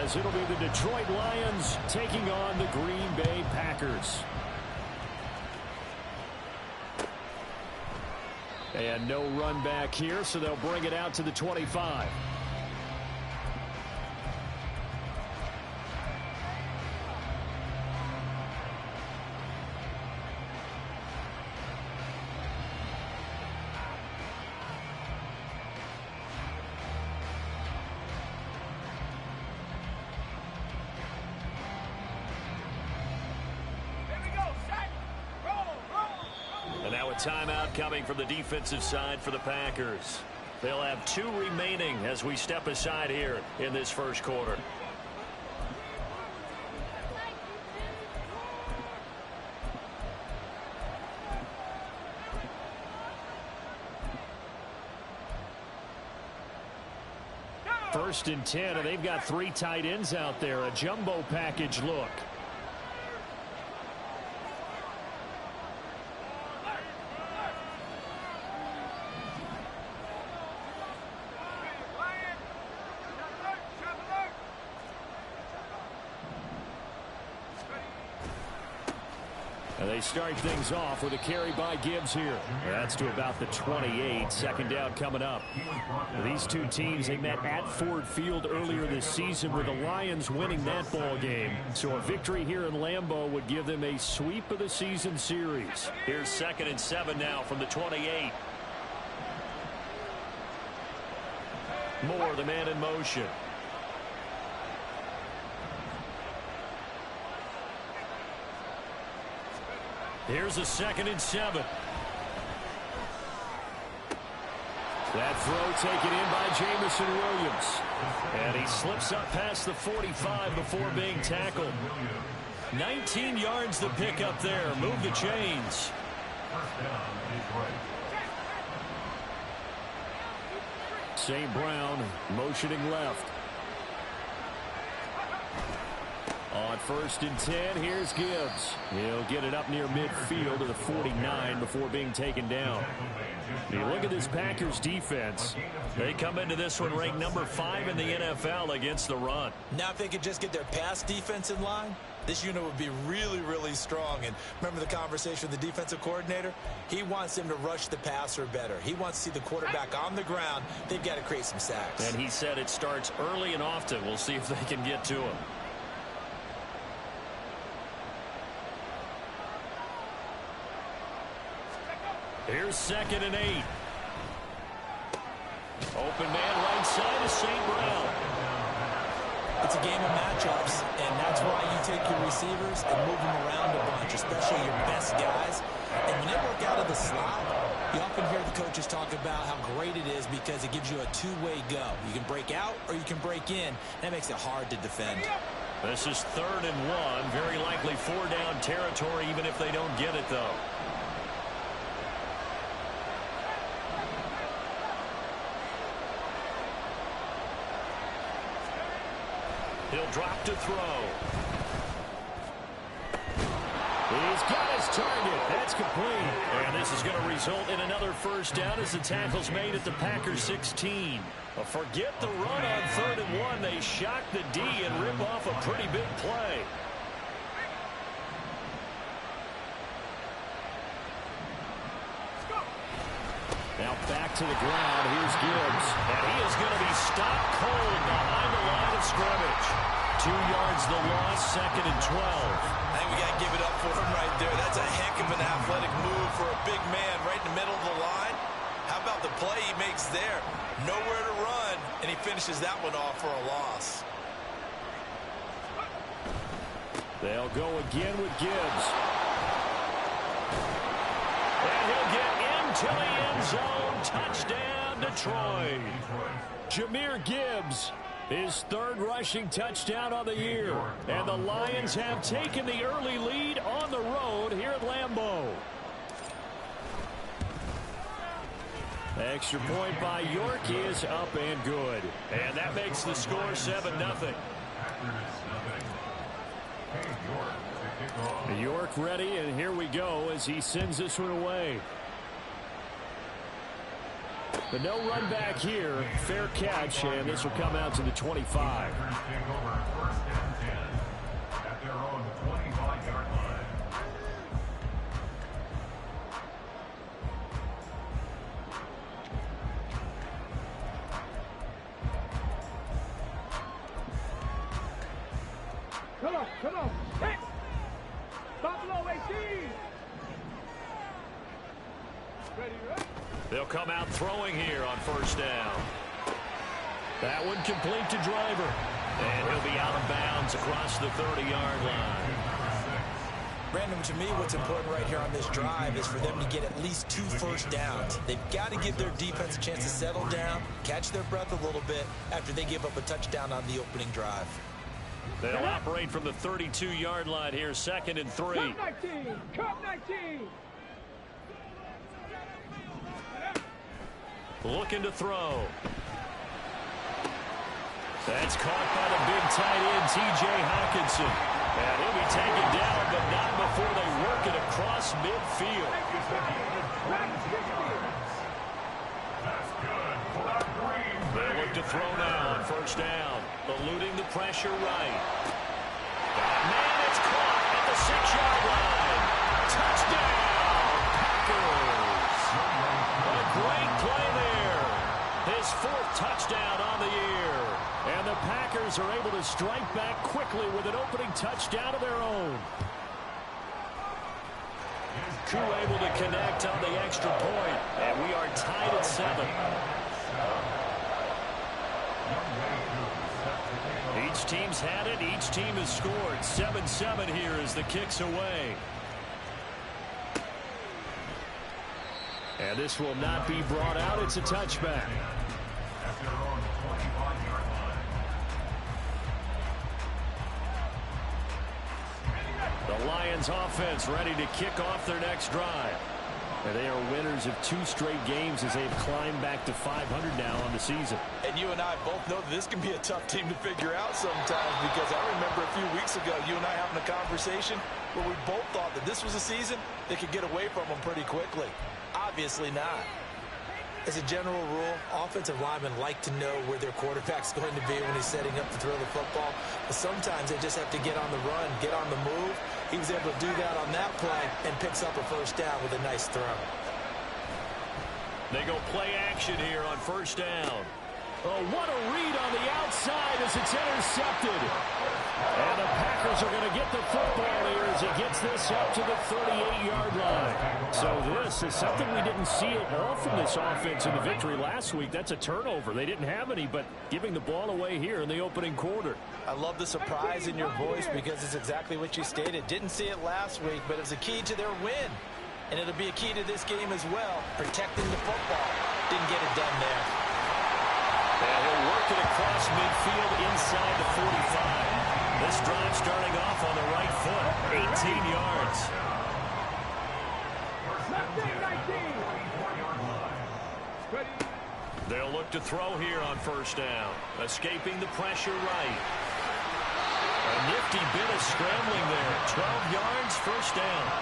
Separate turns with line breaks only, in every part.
as it'll be the Detroit Lions taking on the Green Bay Packers. And no run back here, so they'll bring it out to the 25.
Timeout coming from the defensive side for the Packers. They'll have 2 remaining as we step aside here in this first quarter.
First and 10, and they've got 3 tight ends out there. A jumbo package look. They start things off with a carry by Gibbs here. That's to about the 28. Second down coming up. These two teams, they met at Ford Field earlier this season with the Lions winning that ball game. So a victory here in Lambeau would give them a sweep of the season series.
Here's 2nd and 7 now from the 28. Moore, the man in motion. Here's a 2nd and 7.
That throw taken in by Jameson Williams. And he slips up past the 45 before being tackled.
19 yards to pick up there. Move the chains.
St. Brown motioning left. On 1st and 10, here's Gibbs. He'll get it up near midfield to the 49 before being taken down. You look at this Packers defense.
They come into this one ranked number 5 in the NFL against the run.
Now if they could just get their pass defense in line, this unit would be really, really strong. And remember the conversation with the defensive coordinator? He wants them to rush the passer better. He wants to see the quarterback on the ground. They've got to create some sacks.
And he said it starts early and often. We'll see if they can get to him. Here's 2nd and 8. Open man right side is St. Brown.
It's a game of matchups, and that's why you take your receivers and move them around a bunch, especially your best guys. And when they work out of the slot, you often hear the coaches talk about how great it is because it gives you a two-way go. You can break out or you can break in. That makes it hard to defend.
This is 3rd and 1. Very likely 4-down territory even if they don't get it, though. He'll drop to throw.
He's got his target. That's complete.
And this is going to result in another 1st down as the tackle's made at the Packers 16. But forget the run on 3rd and 1. They shock the D and rip off a pretty big play.
Now back to the ground. Here's Gibbs.
And he is going to be stopped cold behind the line of scrimmage. 2 yards the loss, 2nd and 12.
I think we got to give it up for him right there. That's a heck of an athletic move for a big man right in the middle of the line. How about the play he makes there? Nowhere to run, and he finishes that one off for a loss.
They'll go again with Gibbs.
And he'll get into the end zone. Touchdown, Detroit.
Jahmyr Gibbs, his 3rd rushing touchdown on the year. And the Lions have taken the early lead on the road here at Lambeau. Extra point by York is up and good.
And that makes the score 7-0.
York ready, and here we go as he sends this one away. But no run back here. Fair catch, and this will come out to the 25.
Come on. Hit. Buffalo 18. Ready, right?
They'll come out throwing here on first down. That one complete to Driver. And he'll be out of bounds across the 30-yard line.
Brandon, to me, what's important right here on this drive is for them to get at least 2 first downs. They've got to give their defense a chance to settle down, catch their breath a little bit after they give up a touchdown on the opening drive.
They'll operate from the 32-yard line here, 2nd and 3.
Cup 19.
Looking to throw. That's caught by the big tight end, T.J. Hockenson. And he'll be taken down, but not before they work it across midfield. They look to throw now on first down. Eluding the pressure right. Man, it's caught at the 6-yard line. Touchdown, Packers. A great play there. His 4th touchdown on the year. And the Packers are able to strike back quickly with an opening touchdown of their own. Koo able to connect on the extra point. And we are tied at 7. Each team's had it. Each team has scored. 7-7 here as the kick's away. And this will not be brought out. It's a touchback. The Lions offense ready to kick off their next drive. And they are winners of 2 straight games as they've climbed back to 500 now on the season.
And you and I both know that this can be a tough team to figure out sometimes, because I remember a few weeks ago you and I having a conversation where we both thought that this was a season that could get away from them pretty quickly. Obviously not. As a general rule, offensive linemen like to know where their quarterback's going to be when he's setting up to throw the football. But sometimes they just have to get on the run, get on the move. He was able to do that on that play and picks up a first down with a nice throw.
They go play action here on first down.
Oh, what a read on the outside as it's intercepted. And the Packers are going to get the football here as he gets this up to the 38-yard line. So this is something we didn't see at all from this offense in the victory last week. That's a turnover. They didn't have any, but giving the ball away here in the opening quarter.
I love the surprise in your voice because it's exactly what you stated. Didn't see it last week, but it was a key to their win. And it'll be a key to this game as well, protecting the football. Didn't get it done there.
And he'll work it across midfield inside the 45. This drive starting off on the right foot, 18 yards. They'll look to throw here on first down, escaping the pressure right. A nifty bit of scrambling there, 12 yards, first down.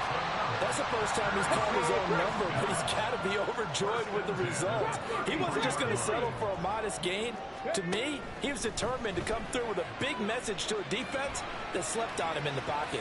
That's the first time he's called his own number, but he's got to be overjoyed with the results. He wasn't just going to settle for a modest gain. To me, he was determined to come through with a big message to a defense that slept on him in the pocket.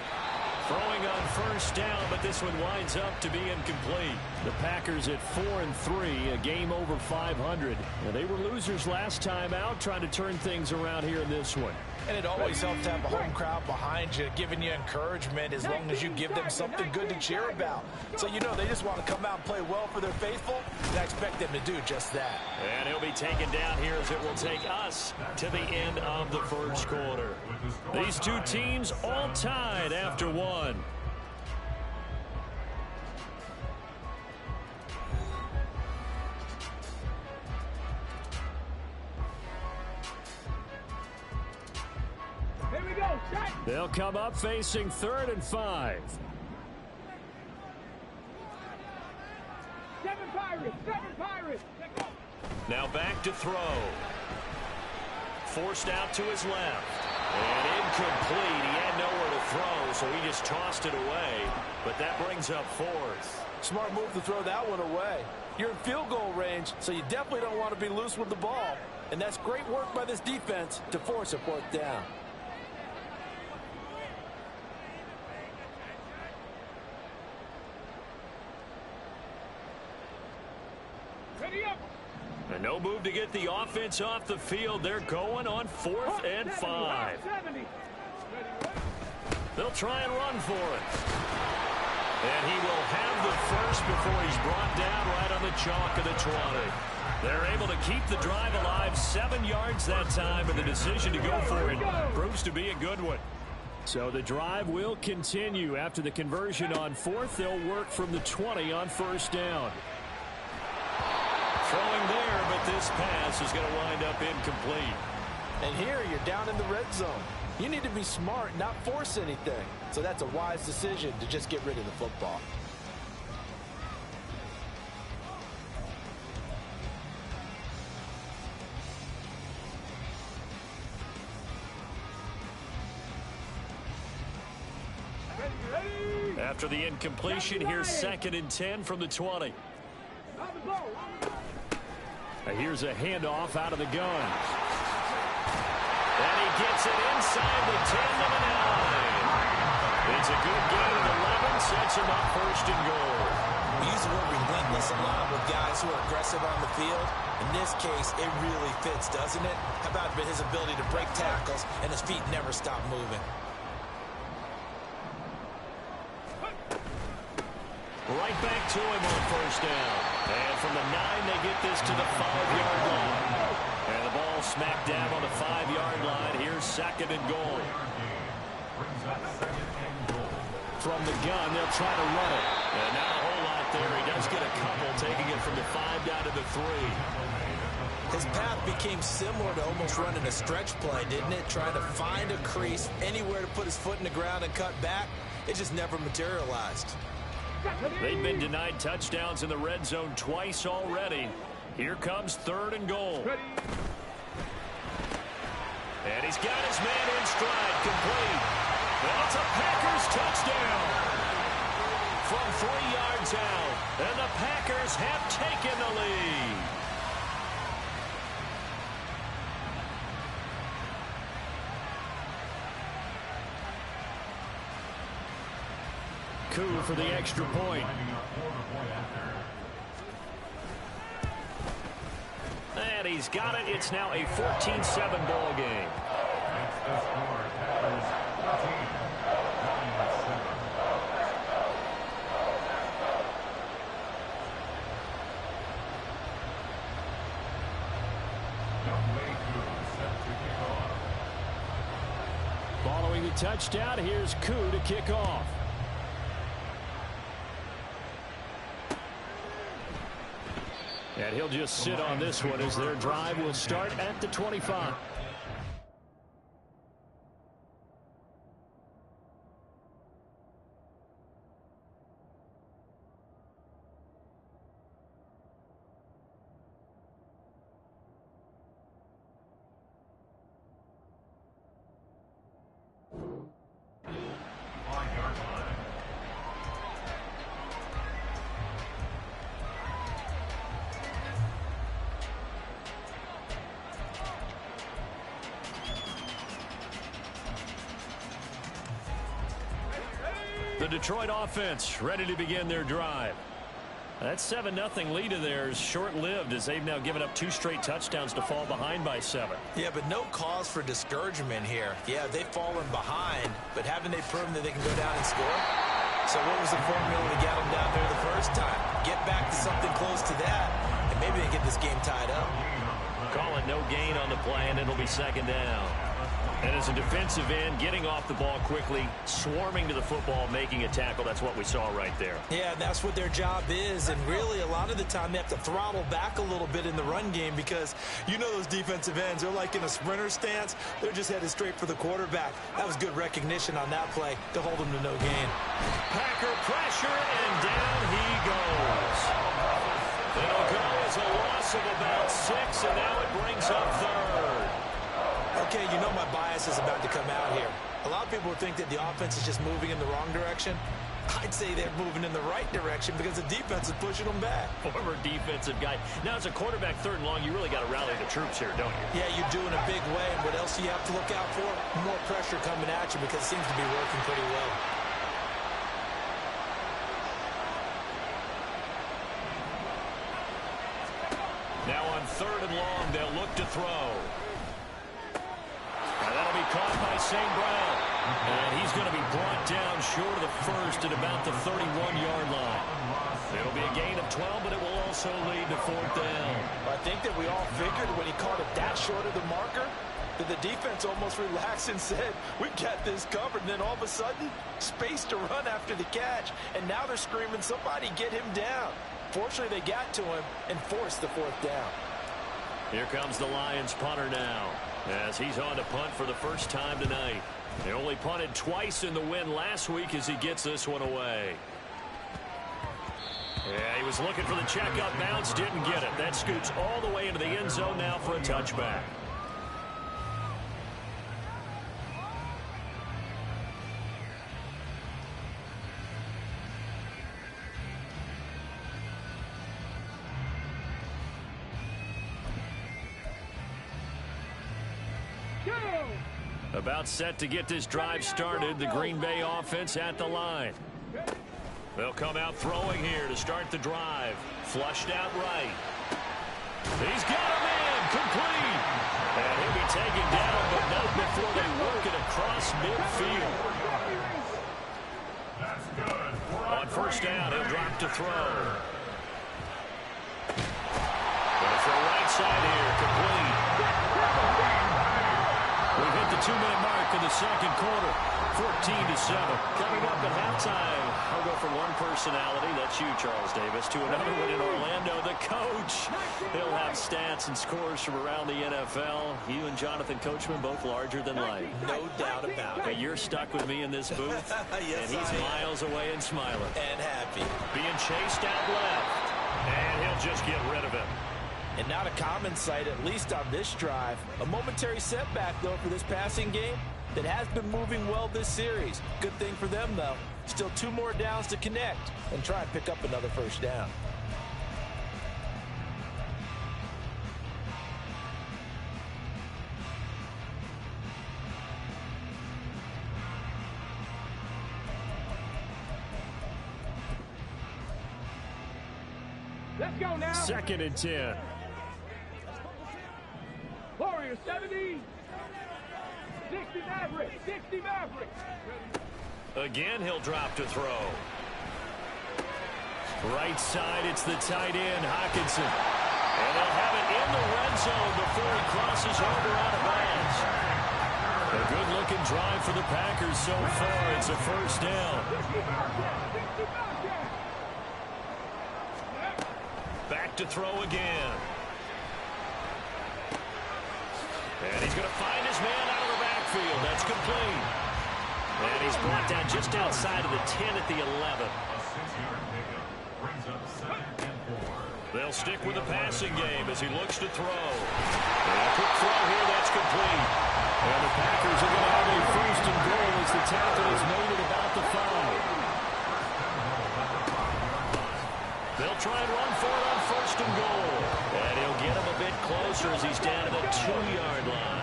Throwing on first down, but this one winds up to be incomplete.
The Packers at 4-3, a game over 500. And they were losers last time out, trying to turn things around here in this one.
And it always helps to have a home crowd behind you, giving you encouragement as long as you give them something good to cheer about. So you know they just want to come out and play well for their faithful, and I expect them to do just that.
And he'll be taken down here as it will take us to the end of the first quarter. These two teams all tied after one.
They'll come up facing 3rd and 5.
7 Pirates.
Now back to throw. Forced out to his left. And incomplete. He had nowhere to throw, so he just tossed it away. But that brings up 4th.
Smart move to throw that one away. You're in field goal range, so you definitely don't want to be loose with the ball. And that's great work by this defense to force a 4th down.
And no move to get the offense off the field. They're going on 4th and 5. They'll try and run for it. And he will have the first before he's brought down right on the chalk of the 20. They're able to keep the drive alive, 7 yards that time, and the decision to go for it proves to be a good one.
So the drive will continue. After the conversion on 4th, they'll work from the 20 on 1st down.
Throwing there, but this pass is going to wind up incomplete.
And here you're down in the red zone. You need to be smart, not force anything. So that's a wise decision to just get rid of the football.
After the incompletion, here's 2nd and 10 from the 20.
Here's a handoff out of the gun.
And he gets it inside the 10 to the 9. It's a good gain of 11, sets him up 1st and goal.
We use the word relentless a lot with guys who are aggressive on the field. In this case, it really fits, doesn't it? How about his ability to break tackles and his feet never stop moving?
Right back to him on 1st down. And from the 9, they get this to the 5-yard line. And the ball smacked down on the 5-yard line. Here's 2nd and goal.
From the gun, they'll try to run it.
And not a whole lot there. He does get a couple, taking it from the 5 down to the 3.
His path became similar to almost running a stretch play, didn't it? Trying to find a crease, anywhere to put his foot in the ground and cut back. It just never materialized.
They've been denied touchdowns in the red zone twice already. Here comes 3rd and goal. And he's got his man in stride, complete. That's a Packers touchdown. From 3 yards out, and the Packers have taken the lead.
Coup for the extra point.
And he's got it. It's now a 14-7 ball game.
Following the touchdown, here's Coup to kick off. And he'll just sit on this one as their drive will start at the 25.
The Detroit offense ready to begin their drive. That 7-0 lead of theirs short-lived as they've now given up 2 straight touchdowns to fall behind by 7.
Yeah, but no cause for discouragement here. Yeah, they've fallen behind, but haven't they proven that they can go down and score? So what was the formula to get them down there the first time? Get back to something close to that, and maybe they get this game tied up.
Call it no gain on the play, and it'll be 2nd down. And as a defensive end, getting off the ball quickly, swarming to the football, making a tackle, that's what we saw right there.
Yeah, that's what their job is, and really a lot of the time they have to throttle back a little bit in the run game because you know those defensive ends, they're like in a sprinter stance. They're just headed straight for the quarterback. That was good recognition on that play to hold them to no gain.
Packer pressure, and down he goes. It'll go as a loss of about 6, and now it brings up 3rd.
Okay, you know my bias is about to come out here. A lot of people think that the offense is just moving in the wrong direction. I'd say they're moving in the right direction because the defense is pushing them back.
Former defensive guy. Now, as a quarterback 3rd and long, you really got to rally the troops here, don't you?
Yeah, you do in a big way. And what else do you have to look out for? More pressure coming at you because it seems to be working pretty well.
Now on 3rd and long, they'll look to throw. And that'll be caught by St. Brown. And he's going to be brought down short of the first at about the 31-yard line. It'll be a gain of 12, but it will also lead to 4th down.
I think that we all figured when he caught it that short of the marker that the defense almost relaxed and said, we've got this covered. And then all of a sudden, space to run after the catch. And now they're screaming, somebody get him down. Fortunately, they got to him and forced the 4th down.
Here comes the Lions punter now as he's on to punt for the first time tonight. He only punted twice in the win last week as he gets this one away. Yeah, he was looking for the checkup bounce, didn't get it. That scoots all the way into the end zone now for a touchback. About set to get this drive started. The Green Bay offense at the line. They'll come out throwing here to start the drive. Flushed out right. He's got a man complete. And he'll be taken down, but not before they work it across midfield. On first down, he'll drop to throw. Going for a right side here, complete. We've hit the 2-minute mark in the second quarter, 14-7. Coming up at halftime, I'll go from one personality, that's you, Charles Davis, to another one in Orlando, the coach. He'll have stats and scores from around the NFL. You and Jonathan Coachman, both larger than life.
No doubt about it.
But you're stuck with me in this booth,
yes,
and he's miles away and smiling.
And happy.
Being chased out left, and he'll just get rid of him.
And not a common sight, at least on this drive. A momentary setback, though, for this passing game that has been moving well this series. Good thing for them, though. Still 2 more downs to connect and try and pick up another first down.
Let's go now.
2nd and 10.
Warriors 70. 60 Mavericks. 60 Mavericks.
Again, he'll drop to throw.
Right side, it's the tight end, Hockenson.
And they'll have it in the red zone before he crosses over out of bounds. A good-looking drive for the Packers so far. It's a first down. Back to throw again. And he's going to find his man out of the backfield. That's complete. And he's brought down just outside of the 10 at the 11. They'll stick with the passing game as he looks to throw. And a quick throw here, that's complete.
And the Packers are going to have a first and goal as the tackle is made at about the 5.
They'll try and run for it on first and goal. And he'll get him a bit closer as he's down to the 2-yard line.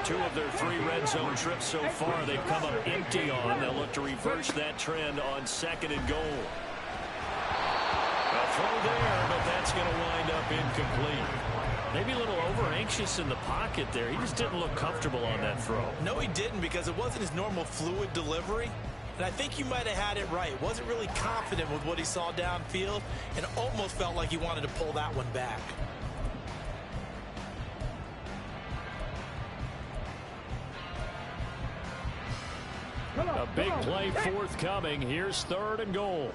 2 of their 3 red zone trips so far they've come up empty on. They'll look to reverse that trend on 2nd and goal. A throw there, but that's going to wind up incomplete. Maybe a little over-anxious in the pocket there. He just didn't look comfortable on that throw.
No, he didn't, because it wasn't his normal fluid delivery. And I think you might have had it right. Wasn't really confident with what he saw downfield and almost felt like he wanted to pull that one back.
A big play forthcoming. Here's 3rd and goal.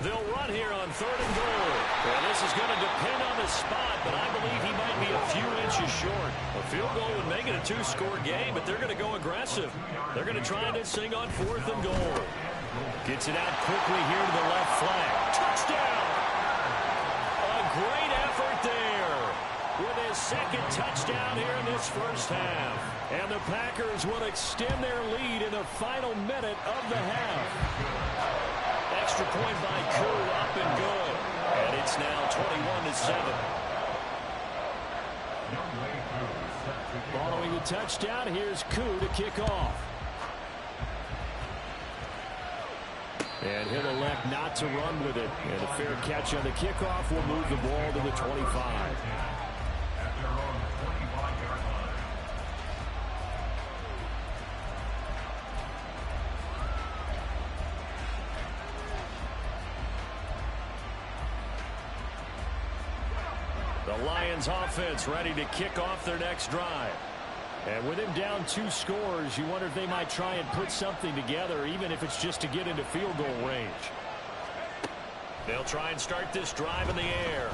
They'll run here on 3rd and goal. Well, this is going to depend on the spot, but I believe he might be a few inches short. A field goal would make it a 2-score game, but they're going to go aggressive. They're going to try this thing on 4th and goal. Gets it out quickly here to the left flank. Touchdown! A great effort there with his 2nd touchdown here in this first half.
And the Packers will extend their lead in the final minute of the half.
Extra point by Koo, up and good. And it's now 21-7.
Following the touchdown, here's Koo to kick off. And he'll elect not to run with it. And a fair catch on the kickoff will move the ball to the 25. The Lions offense ready to kick off their next drive. And with him down 2 scores, you wonder if they might try and put something together, even if it's just to get into field goal range. They'll try and start this drive in the air.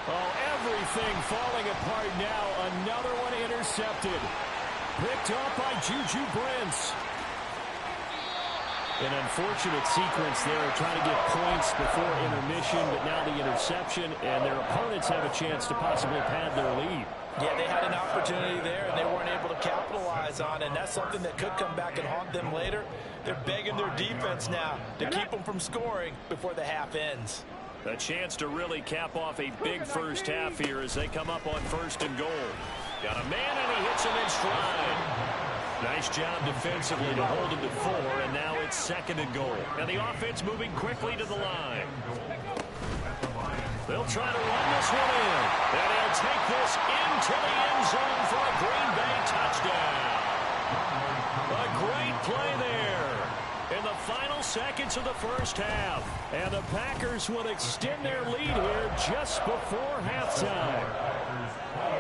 Oh, everything falling apart now. Another one intercepted. Picked off by Juju Brents. An unfortunate sequence there, trying to get points before intermission, but now the interception, and their opponents have a chance to possibly pad their lead.
Yeah, they had an opportunity there, and they weren't able to capitalize on it, and that's something that could come back and haunt them later. They're begging their defense now to keep them from scoring before the half ends.
A chance to really cap off a big first half here as they come up on 1st and goal. Got a man, and he hits him in stride. Nice job defensively to hold him to 4, and now it's 2nd and goal. And the offense moving quickly to the line. They'll try to run this one in. And they'll take this into the end zone for a Green Bay touchdown. A great play there in the final seconds of the first half. And the Packers will extend their lead here just before halftime.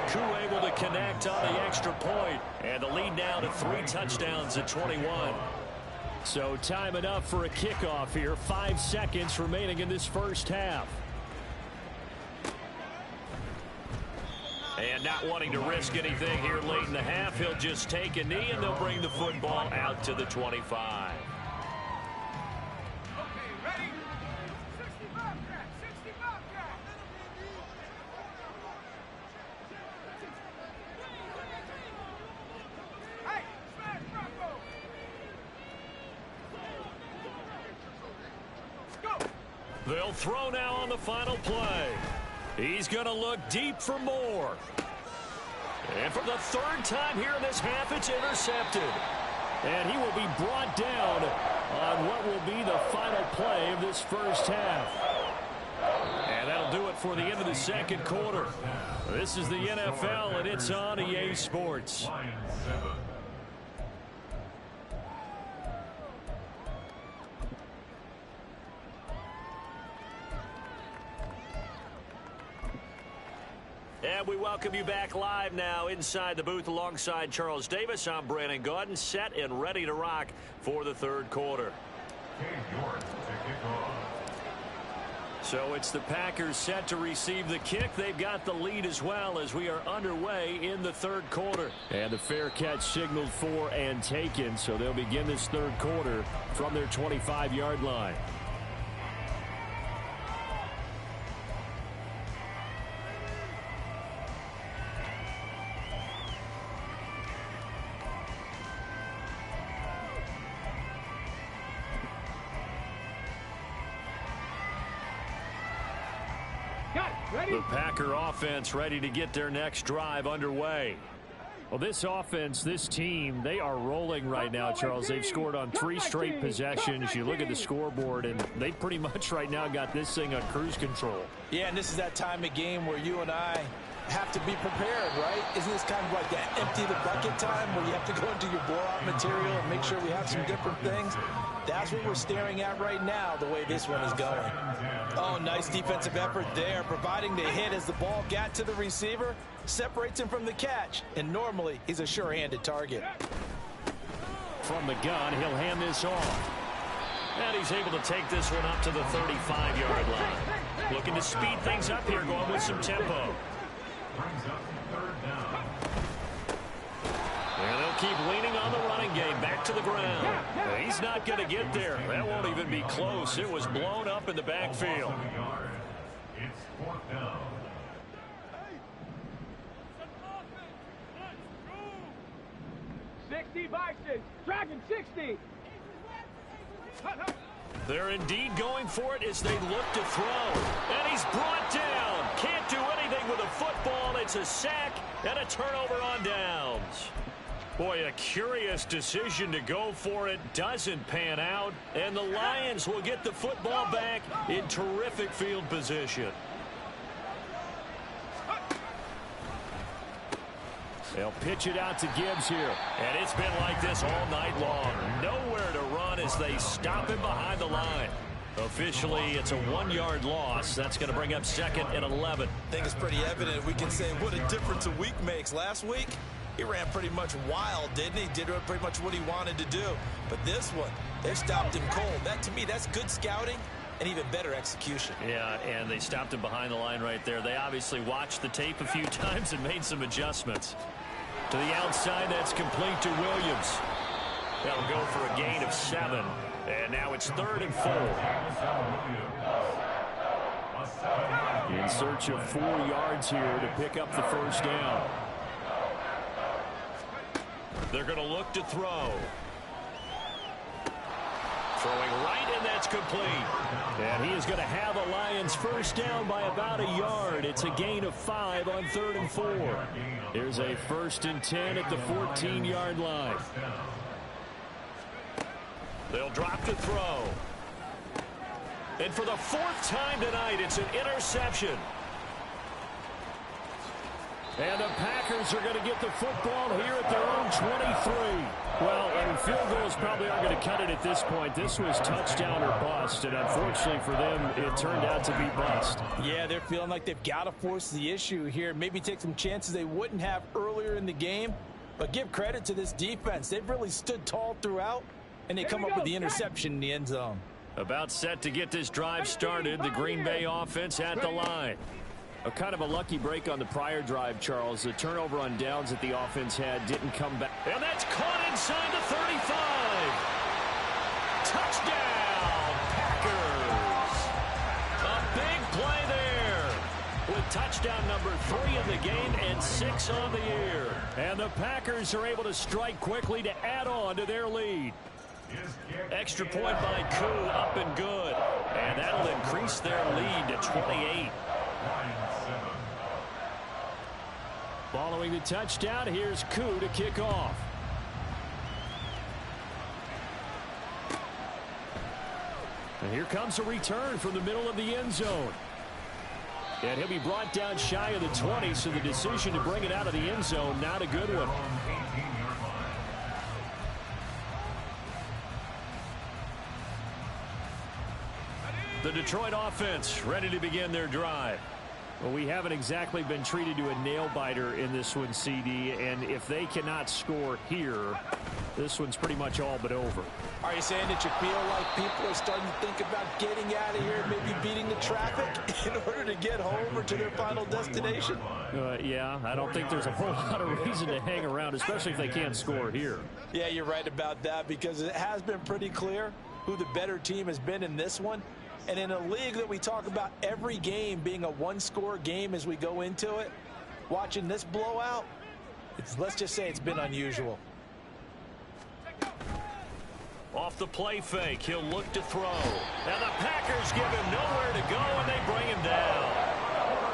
Koo able to connect on the extra point, and the lead now to 3 touchdowns at 21. So time enough for a kickoff here. 5 seconds remaining in this first half. And not wanting to risk anything here late in the half, he'll just take a knee, and they'll bring the football out to the 25. They'll throw now on the final play. He's going to look deep for more. And for the 3rd time here in this half, it's intercepted. And he will be brought down on what will be the final play of this first half. And that'll do it for the end of the 2nd quarter. This is the NFL, and it's on EA Sports. And we welcome you back live now inside the booth alongside Charles Davis. I'm Brandon Gaudin, set and ready to rock for the 3rd quarter. So it's the Packers set to receive the kick. They've got the lead as well as we are underway in the 3rd quarter. And the fair catch signaled for and taken, so they'll begin this 3rd quarter from their 25-yard line. The Packer offense ready to get their next drive underway. Well, this offense, this team, they are rolling right now, Charles. They've scored on 3 straight possessions. You look at the scoreboard, and they pretty much right now got this thing on cruise control.
Yeah, and this is that time of game where you and I have to be prepared, right? Isn't this kind of like that empty the bucket time where you have to go into your blowout material and make sure we have some different things? That's what we're staring at right now, the way this one is going. Oh, nice defensive effort there, providing the hit as the ball got to the receiver, separates him from the catch, and normally he's a sure-handed target.
From the gun, he'll hand this off. And he's able to take this one up to the 35-yard line. Looking to speed things up here, going with some tempo. And they'll keep leaning on the running game back to the ground. He's not going to get there. That won't even be close. It was blown up in the backfield.
It's 4th down.
Dragon 60.
They're indeed going for it as they look to throw. And he's brought down. Can't do anything with a football. It's a sack and a turnover on downs. Boy, a curious decision to go for it. Doesn't pan out. And the Lions will get the football back in terrific field position. They'll pitch it out to Gibbs here. And it's been like this all night long. Nowhere to run as they stop him behind the line.
Officially, it's a 1-yard loss. That's going to bring up 2nd and 11.
I think it's pretty evident. We can say what a difference a week makes. Last week, he ran pretty much wild, didn't he? Did pretty much what he wanted to do. But this one, they stopped him cold. That, to me, that's good scouting and even better execution.
Yeah, and they stopped him behind the line right there. They obviously watched the tape a few times and made some adjustments. To the outside, that's complete to Williams. That'll go for a gain of 7. And now it's 3rd and 4.
In search of 4 yards here to pick up the first down.
They're going to look to throw. Throwing right, and that's complete.
And he is going to have a Lions first down by about a yard. It's a gain of 5 on 3rd and 4. Here's a 1st and 10 at the 14-yard line.
They'll drop to throw. And for the 4th time tonight, it's an interception.
And the Packers are going to get the football here at their own 23. Well, I mean, field goals probably aren't going to cut it at this point. This was touchdown or bust, and unfortunately for them, it turned out to be bust.
Yeah, they're feeling like they've got to force the issue here. Maybe take some chances they wouldn't have earlier in the game. But give credit to this defense. They've really stood tall throughout, and they come up with the interception in the end zone.
About set to get this drive started, the Green Bay offense at the line.
A kind of a lucky break on the prior drive, Charles. The turnover on downs that the offense had didn't come back.
And that's caught inside the 35. Touchdown, Packers. A big play there. With touchdown number 3 in the game and 6 on the year.
And the Packers are able to strike quickly to add on to their lead.
Extra point by Koo, up and good. And that'll increase their lead to 28.
Following the touchdown, here's Koo to kick off. And here comes a return from the middle of the end zone. And he'll be brought down shy of the 20, so the decision to bring it out of the end zone, not a good one.
The Detroit offense ready to begin their drive.
Well, we haven't exactly been treated to a nail-biter in this one, CD, and if they cannot score here, this one's pretty much all but over.
Are you saying that you feel like people are starting to think about getting out of here, maybe beating the traffic in order to get home or to their final destination?
Yeah, I don't think there's a whole lot of reason to hang around, especially if they can't score here.
Yeah, you're right about that, because it has been pretty clear who the better team has been in this one. And in a league that we talk about every game being a one-score game as we go into it, watching this blowout, let's just say it's been unusual.
Off the play fake, he'll look to throw. And the Packers give him nowhere to go, and they bring him down.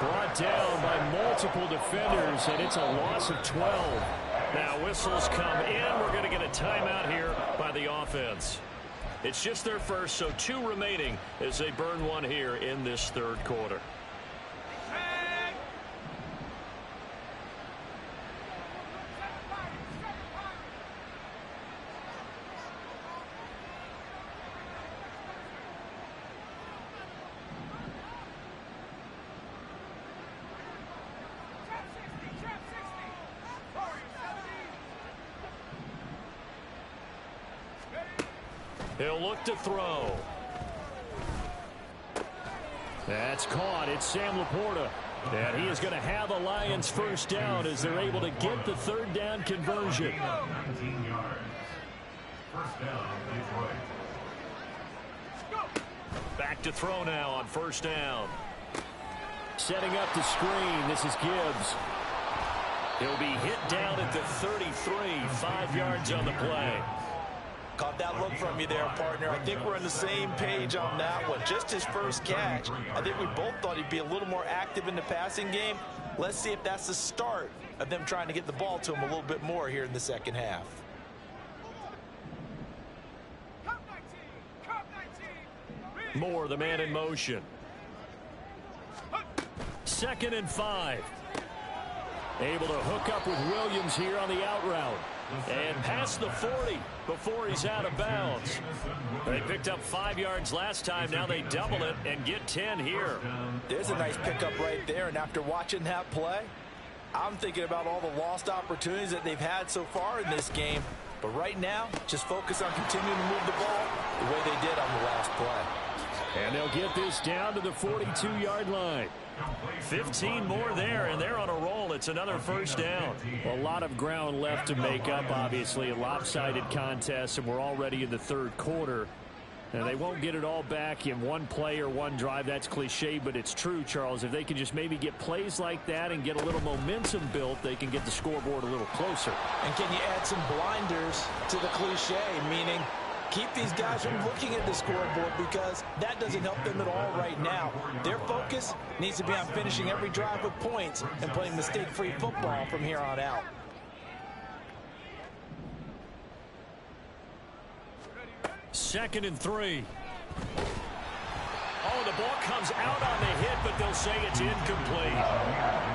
Brought down by multiple defenders, and it's a loss of 12.
Now whistles come in. We're going to get a timeout here by the offense. It's just their first, so 2 remaining as they burn one here in this 3rd quarter. He'll look to throw.
That's caught. It's Sam Laporta. And he is going to have a Lions first down as they're able to get the 3rd down conversion.
Back to throw now on 1st down.
Setting up the screen. This is Gibbs.
He'll be hit down at the 33, 5 yards on the play.
Caught that look from you there, partner. I think we're on the same page on that one. Just his first catch. I think we both thought he'd be a little more active in the passing game. Let's see if that's the start of them trying to get the ball to him a little bit more here in the second half.
Moore, the man in motion. 2nd and 5.
Able to hook up with Williams here on the out route.
And past the 40 before he's out of bounds. They picked up 5 yards last time. Now they double it and get 10 here.
There's a nice pickup right there. And after watching that play, I'm thinking about all the lost opportunities that they've had so far in this game. But right now, just focus on continuing to move the ball the way they did on the last play.
And they'll get this down to the 42-yard line.
15 more there, and they're on a roll. It's another first down.
A lot of ground left to make up, obviously. A lopsided contest, and we're already in the third quarter. And they won't get it all back in one play or one drive. That's cliche, but it's true, Charles. If they can just maybe get plays like that and get a little momentum built, they can get the scoreboard a little closer.
And can you add some blinders to the cliche, meaning keep these guys from looking at the scoreboard, because that doesn't help them at all right now. Their focus needs to be on finishing every drive with points and playing mistake-free football from here on out.
Second and 3. Oh, the ball comes out on the hit, but they'll say it's incomplete.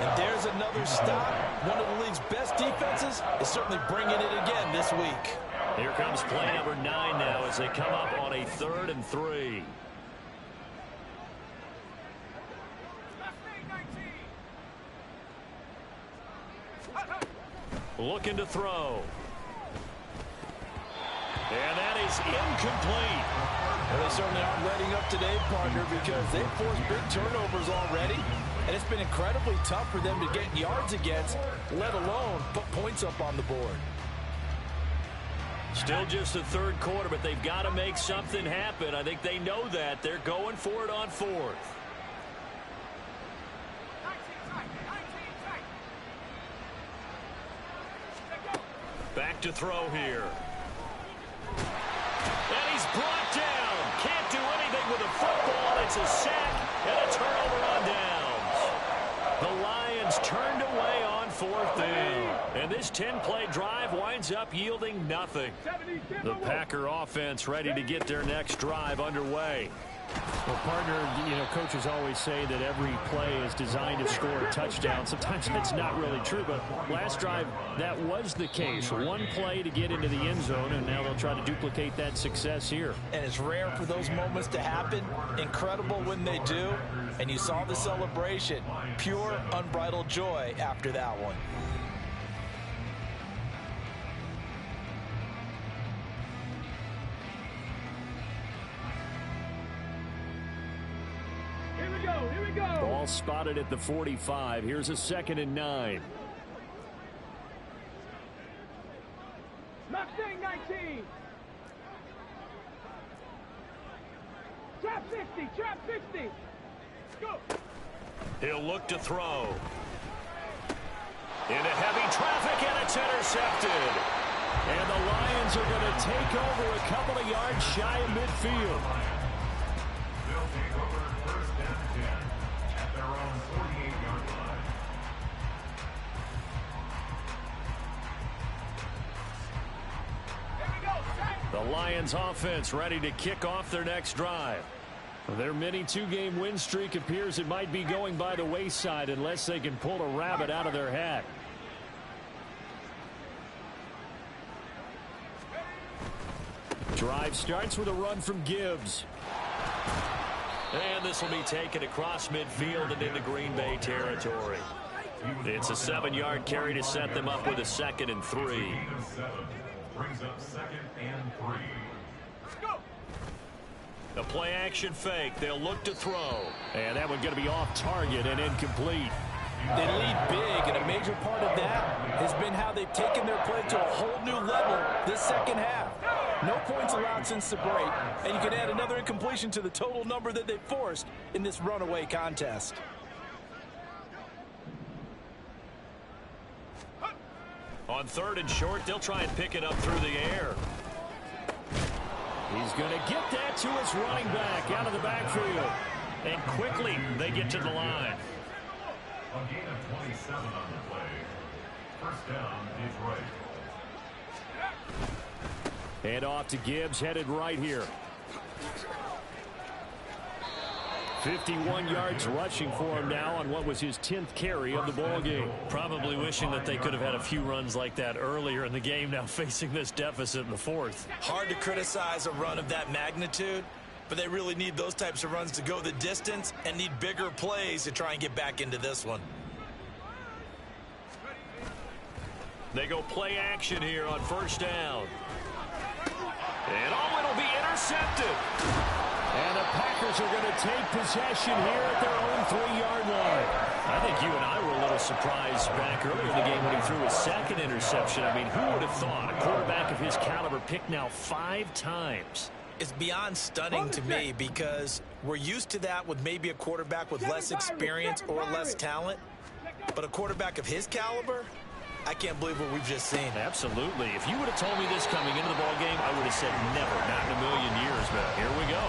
And there's another stop. One of the league's best defenses is certainly bringing it again this week.
Here comes play number 9 now as they come up on a 3rd and 3. Looking to throw. And that is incomplete.
Well, they certainly aren't letting up today, partner, because they've forced big turnovers already. And it's been incredibly tough for them to get yards against, let alone put points up on the board.
Still just the third quarter, but they've got to make something happen. I think they know that. They're going for it on 4th. Back to throw here. And he's brought down. Can't do anything with the football. It's a sack and a turnover on downs. The Lions turned away on 4th down. And this 10-play drive winds up yielding nothing. The Packer offense ready to get their next drive underway.
Well, partner, you know, coaches always say that every play is designed to score a touchdown. Sometimes that's not really true, but last drive, that was the case. One play to get into the end zone, and now they'll try to duplicate that success here.
And it's rare for those moments to happen. Incredible when they do. And you saw the celebration. Pure, unbridled joy after that one.
Here we go.
Ball spotted at the 45. Here's a 2nd and 9.
Mustang 19. Trap 50. Trap 50. Go.
He'll look to throw. Into heavy traffic, and it's intercepted.
And the Lions are going to take over a couple of yards shy of midfield.
They'll take over 1st and 10 at their own 48-yard line.
The Lions offense ready to kick off their next drive.
Their mini 2-game win streak appears it might be going by the wayside unless they can pull a rabbit out of their hat. Drive starts with a run from Gibbs.
And this will be taken across midfield and into Green Bay territory. It's a 7-yard carry to set them up with a 2nd and 3.
Brings up 2nd and 3.
The play action fake. They'll look to throw.
And that one going to be off target and incomplete.
They lead big, and a major part of that has been how they've taken their play to a whole new level this second half. No points allowed since the break, and you can add another incompletion to the total number that they forced in this runaway contest.
On 3rd and short, they'll try and pick it up through the air.
He's going to get that to his running back out of the backfield.
And quickly, they get to the line.
A gain of 27 on the play. 1st down, Detroit.
And off to Gibbs, headed right here. 51 yards rushing for him now on what was his 10th carry of the ball game.
Probably wishing that they could have had a few runs like that earlier in the game, now facing this deficit in the fourth.
Hard to criticize a run of that magnitude, but they really need those types of runs to go the distance and need bigger plays to try and get back into this one.
They go play action here on first down. And it'll be intercepted.
And the Packers are going to take possession here at their own 3-yard line.
I think you and I were a little surprised back earlier in the game when he threw his second interception. I mean, who would have thought a quarterback of his caliber picked now 5 times?
It's beyond stunning to me because we're used to that with maybe a quarterback with less experience or less talent. But a quarterback of his caliber, I can't believe what we've just seen.
Absolutely. If you would have told me this coming into the ball game, I would have said never, not in a million years. But here we go.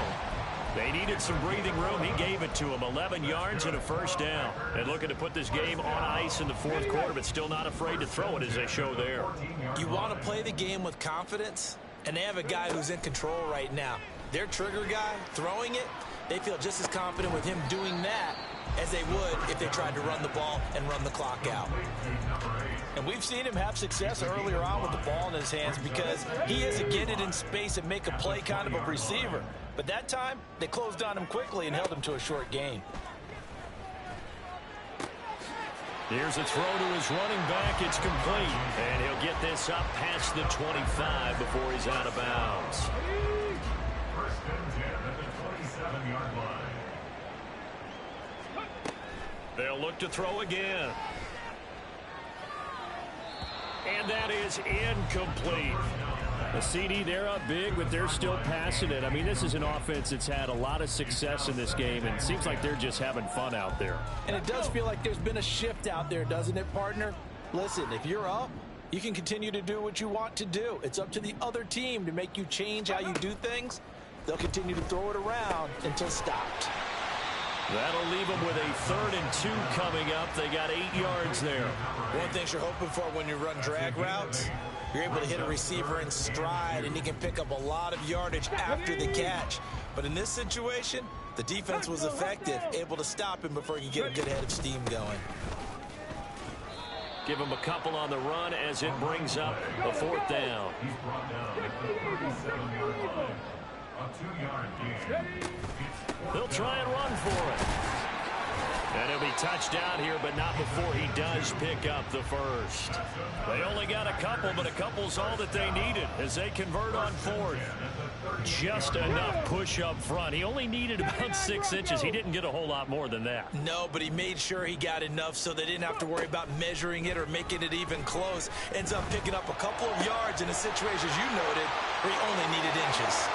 They needed some breathing room. He gave it to them. 11 yards and a first down.
And looking to put this game on ice in the fourth quarter, but still not afraid to throw it as they show there.
You want to play the game with confidence, and they have a guy who's in control right now. Their trigger guy throwing it, they feel just as confident with him doing that as they would if they tried to run the ball and run the clock out.
And we've seen him have success earlier on with the ball in his hands because he is a get it in space and make a play kind of a receiver. But that time, they closed on him quickly and held him to a short gain.
Here's a throw to his running back. It's complete. And he'll get this up past the 25 before he's out of bounds.
First and 10 at the 27-yard line.
They'll look to throw again. And that is incomplete.
The CD, they're up big, but they're still passing it. I mean, this is an offense that's had a lot of success in this game, and it seems like they're just having fun out there.
And it does feel like there's been a shift out there, doesn't it, partner? Listen, if you're up, you can continue to do what you want to do. It's up to the other team to make you change how you do things. They'll continue to throw it around until stopped.
That'll leave them with a 3rd and 2 coming up. They got 8 yards there.
One thing you're hoping for when you run drag routes, you're able to hit a receiver in stride, and he can pick up a lot of yardage after the catch. But in this situation, the defense was effective, able to stop him before he could get a good head of steam going.
Give him a couple on the run as it brings up a 4th down.
He's brought down at the 37-yard line. A 2-yard gain.
They'll try and run for it. And he'll be touched out here, but not before he does pick up the first. They only got a couple, but a couple's all that they needed as they convert on 4th. Just enough push up front. He only needed about 6 inches. He didn't get a whole lot more than that.
No, but he made sure he got enough so they didn't have to worry about measuring it or making it even close. Ends up picking up a couple of yards in a situation, as you noted, where he only needed inches.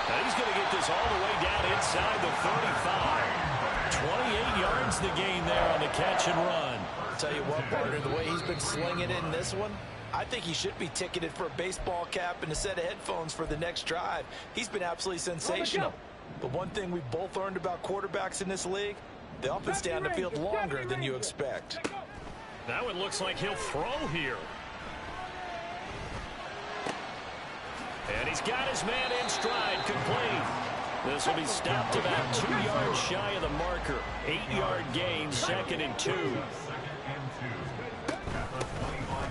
Now he's going to get this all the way down inside the 35. 28 yards the gain there on the catch and run.
I'll tell you what, partner, the way he's been slinging it in this one, I think he should be ticketed for a baseball cap and a set of headphones for the next drive. He's been absolutely sensational. But one thing we've both learned about quarterbacks in this league, they often stay on the field longer than you expect.
Now it looks like he'll throw here. And he's got his man in stride, complete. This will be stopped about 2 yards shy of the marker. 8-yard gain, 2nd and 2.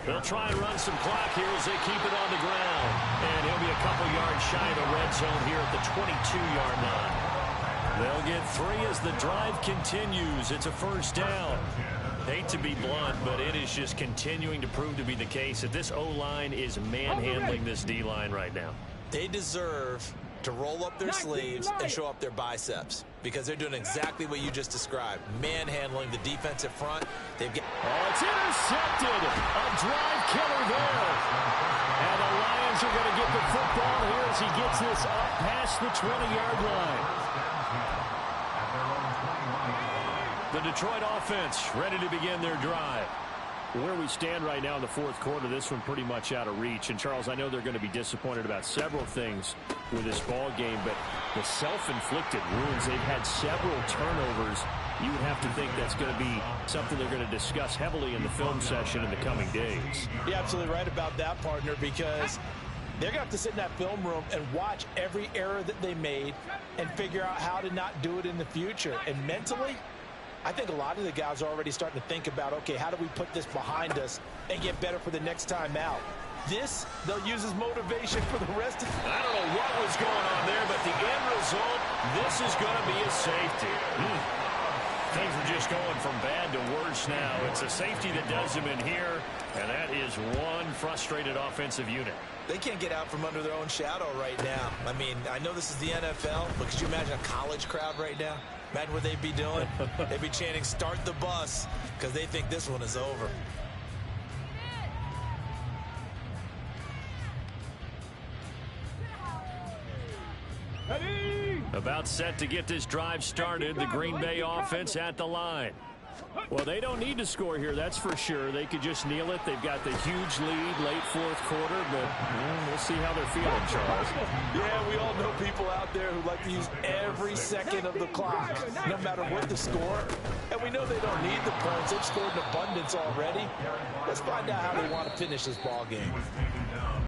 They'll try and run some clock here as they keep it on the ground. And he'll be a couple yards shy of the red zone here at the 22-yard line. They'll get 3 as the drive continues. It's a first down. Hate to be blunt, but it is just continuing to prove to be the case that this O-line is manhandling this D-line right now.
They deserve to roll up their sleeves and show up their biceps because they're doing exactly what you just described, manhandling the defensive front. They've got
it's intercepted. A drive killer there. And the Lions are going to get the football here as he gets this up past the 20-yard line. The Detroit offense ready to begin their drive. Where we stand right now in the fourth quarter, this one pretty much out of reach. And, Charles, I know they're going to be disappointed about several things with this ball game, but the self-inflicted wounds, they've had several turnovers. You would have to think that's going to be something they're going to discuss heavily in the film session in the coming days.
You're absolutely right about that, partner, because They're going to have to sit in that film room and watch every error that they made and figure out how to not do it in the future. And mentally, I think a lot of the guys are already starting to think about, okay, how do we put this behind us and get better for the next time out? This, they'll use as motivation for the rest of it.
I don't know what was going on there, but the end result, this is going to be a safety.
Things are just going from bad to worse now. It's a safety that does them in here, and that is one frustrated offensive unit.
They can't get out from under their own shadow right now. I mean, I know this is the NFL, but could you imagine a college crowd right now? Imagine what they'd be doing. They'd be chanting, "Start the bus," because they think this one is over.
About set to get this drive started. The Green Bay offense at the line. Well, they don't need to score here, that's for sure. They could just kneel it. They've got the huge lead late fourth quarter, but we'll see how they're feeling, Charles.
Yeah, we all know people out there who like to use every second of the clock, no matter what the score. And we know they don't need the points. They've scored in abundance already. Let's find out how they want to finish this ball game.